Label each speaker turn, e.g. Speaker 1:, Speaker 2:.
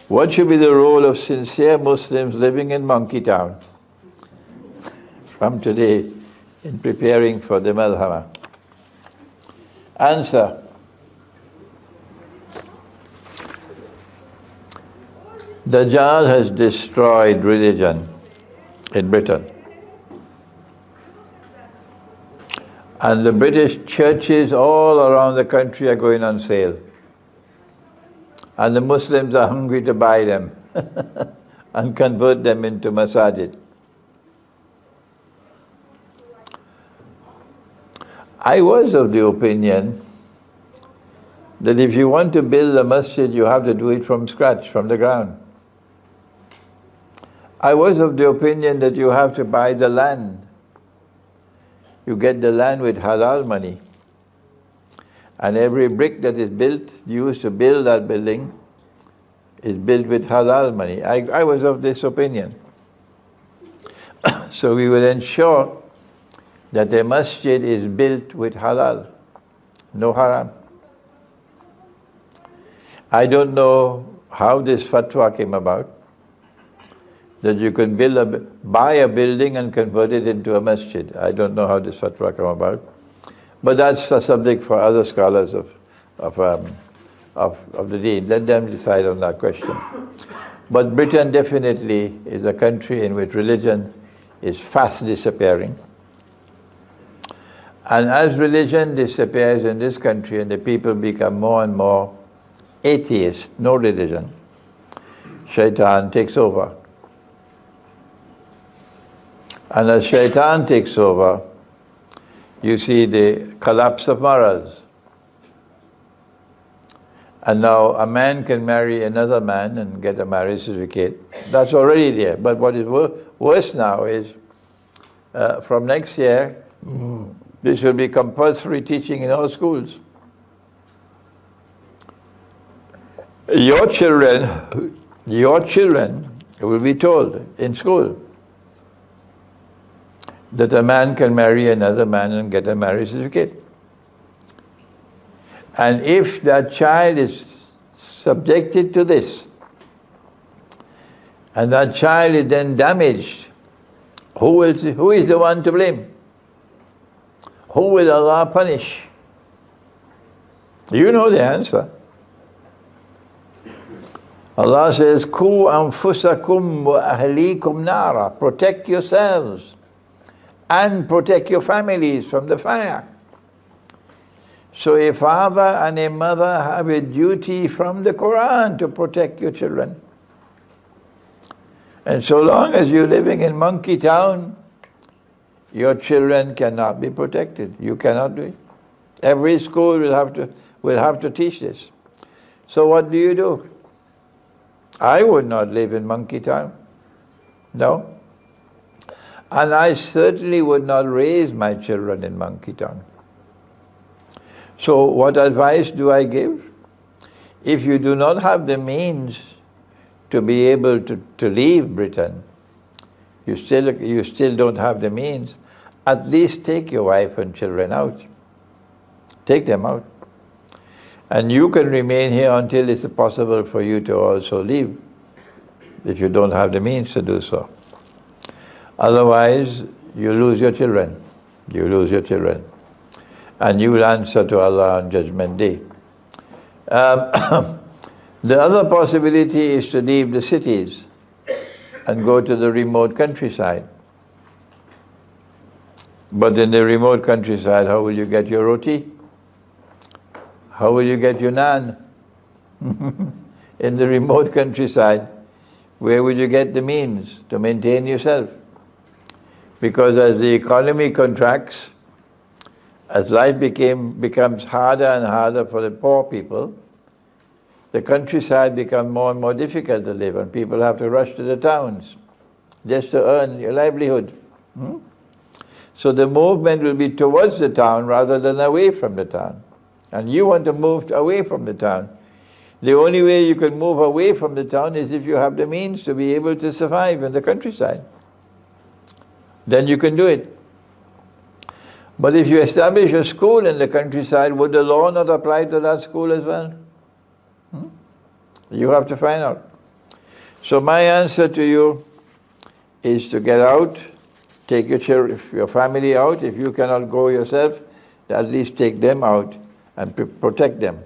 Speaker 1: What should be the role of sincere Muslims living in Monkey Town from today in preparing for the Malhama? Answer. Dajjal has destroyed religion in Britain. And the British churches all around the country are going on sale. And the Muslims are hungry to buy them and convert them into masajid. I was of the opinion that if you want to build a masjid, you have to do it from scratch, from the ground. I was of the opinion that you have to buy the land. You get the land with halal money. And every brick that is built, used to build that building, is built with halal money. I was of this opinion. So we will ensure that the masjid is built with halal, no haram. I don't know how this fatwa came about, that you can buy a building and convert it into a masjid. I don't know how this fatwa came about. But that's a subject for other scholars of the deen. Let them decide on that question. But Britain definitely is a country in which religion is fast disappearing. And as religion disappears in this country and the people become more and more atheist, no religion, shaitan takes over. And as shaitan takes over, you see the collapse of morals. And now a man can marry another man and get a marriage certificate. That's already there. But what is worse now is, from next year, this will be compulsory teaching in all schools. Your children will be told in school that a man can marry another man and get a marriage certificate. And if that child is subjected to this, and that child is then damaged, who is the one to blame? Who will Allah punish? You know the answer. Allah says, "Ku anfusakum wa ahlikum nara." Protect yourselves and protect your families from the fire. So a father and a mother have a duty from the Quran to protect your children. And so long as you're living in Monkey Town, your children cannot be protected. You cannot do it. Every school will have to teach this. So what do? I would not live in Monkey Town. No. And I certainly would not raise my children in Monkey Town. So what advice do I give? If you do not have the means to be able to leave Britain, you still don't have the means, at least take your wife and children out. Take them out. And you can remain here until it's possible for you to also leave, if you don't have the means to do so. Otherwise, you lose your children. You lose your children. And you will answer to Allah on Judgment Day. The other possibility is to leave the cities and go to the remote countryside. But in the remote countryside, how will you get your roti? How will you get your naan? In the remote countryside, where will you get the means to maintain yourself? Because as the economy contracts, as life becomes harder and harder for the poor people, the countryside becomes more and more difficult to live, and people have to rush to the towns just to earn your livelihood. So the movement will be towards the town rather than away from the town. And you want to move away from the town. The only way you can move away from the town is if you have the means to be able to survive in the countryside. Then you can do it. But if you establish a school in the countryside, would the law not apply to that school as well? You have to find out. So my answer to you is to get out, take your family out. If you cannot go yourself, at least take them out and protect them.